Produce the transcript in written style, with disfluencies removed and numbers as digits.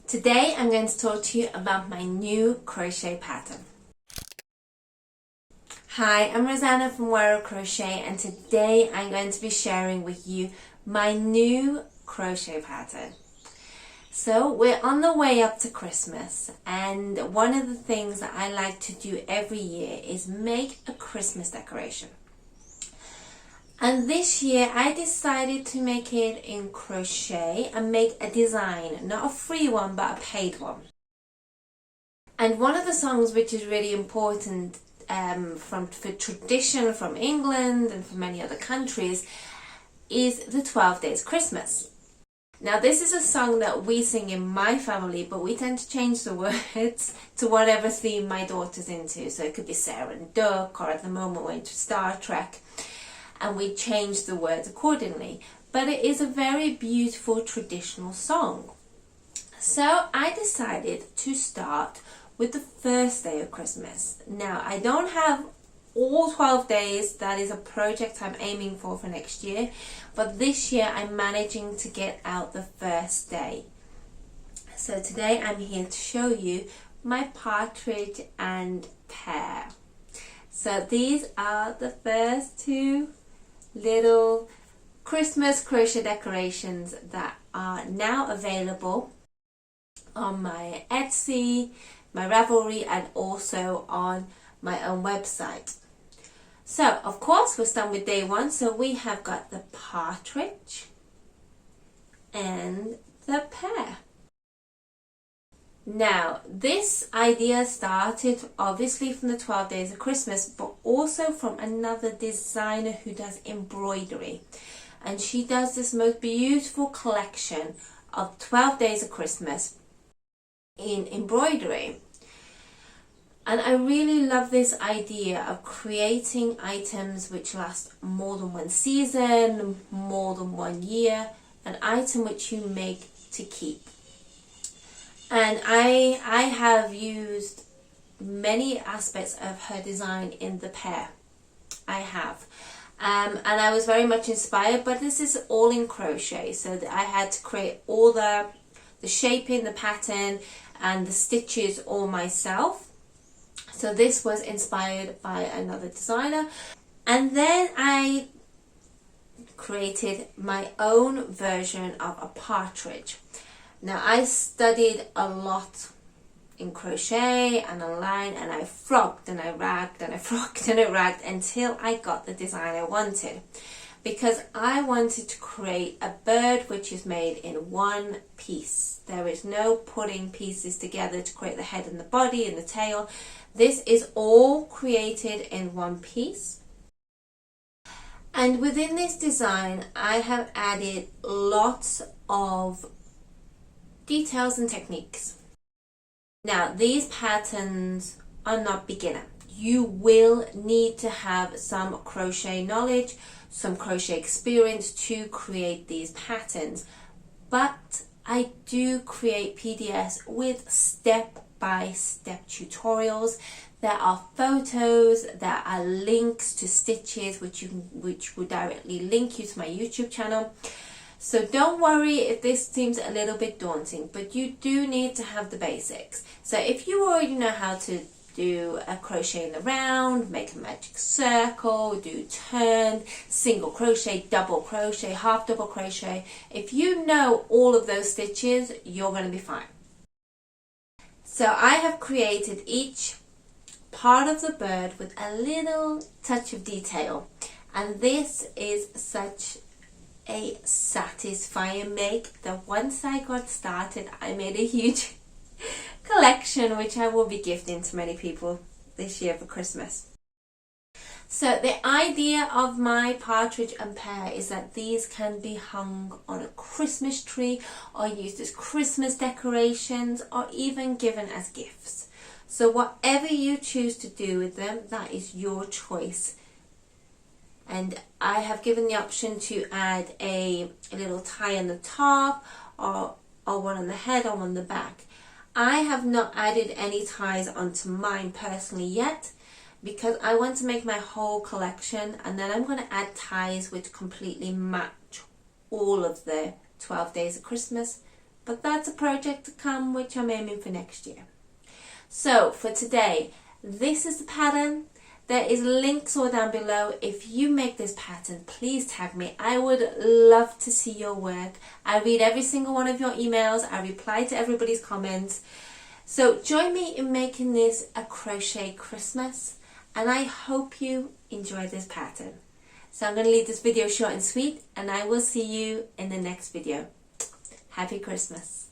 Today I'm going to talk to you about my new crochet pattern. Hi, I'm Rosanna from Wero Crochet, and today I'm going to be sharing with you my new crochet pattern. So we're on the way up to Christmas, and one of the things that I like to do every year is make a Christmas decoration. And this year I decided to make it in crochet and make a design, not a free one but a paid one. And one of the songs which is really important for tradition from England and from many other countries is the 12 Days Christmas. Now this is a song that we sing in my family, but we tend to change the words to whatever theme my daughter's into. So it could be Sarah and Duck, or at the moment we're into Star Trek, and we change the words accordingly. But it is a very beautiful traditional song. So I decided to start with the first day of Christmas. Now I don't have all 12 days, that is a project I'm aiming for next year, but this year I'm managing to get out the first day. So today I'm here to show you my partridge and pear. So these are the first two little Christmas crochet decorations that are now available on my Etsy, my Ravelry, and also on my own website. So of course we're starting with day one, so we have got the partridge and the pear. Now this idea started obviously from the 12 Days of Christmas, but also from another designer who does embroidery, and she does this most beautiful collection of 12 Days of Christmas in embroidery. And I really love this idea of creating items which last more than one season, more than 1 year, an item which you make to keep. And I have used many aspects of her design in the pear. I have. And I was very much inspired, but this is all in crochet, so that I had to create all the shaping, the pattern, and the stitches all myself. So this was inspired by another designer. And then I created my own version of a partridge. Now I studied a lot in crochet and online, and I frogged and I ragged and I frogged and I ragged until I got the design I wanted, because I wanted to create a bird which is made in one piece. There is no putting pieces together to create the head and the body and the tail. This is all created in one piece. And within this design I have added lots of details and techniques. Now these patterns are not beginner. You will need to have some crochet knowledge, some crochet experience to create these patterns, but I do create PDFs with step-by-step tutorials. There are photos, there are links to stitches which will directly link you to my YouTube channel. So don't worry if this seems a little bit daunting, but you do need to have the basics. So if you already know how to do a crochet in the round, make a magic circle, do turn, single crochet, double crochet, half double crochet, if you know all of those stitches, you're going to be fine. So I have created each part of the bird with a little touch of detail, and this is such a satisfying make that once I got started I made a huge collection which I will be gifting to many people this year for Christmas. So the idea of my partridge and pear is that these can be hung on a Christmas tree or used as Christmas decorations or even given as gifts. So whatever you choose to do with them, that is your choice. And I have given the option to add a little tie on the top, or one on the head, or on the back. I have not added any ties onto mine personally yet, because I want to make my whole collection, and then I'm going to add ties which completely match all of the 12 Days of Christmas but that's a project to come which I'm aiming for next year. So for today, this is the pattern. There is links all down below. If you make this pattern, please tag me. I would love to see your work. I read every single one of your emails. I reply to everybody's comments. So join me in making this a crochet Christmas, and I hope you enjoy this pattern. So I'm going to leave this video short and sweet, and I will see you in the next video. Happy Christmas.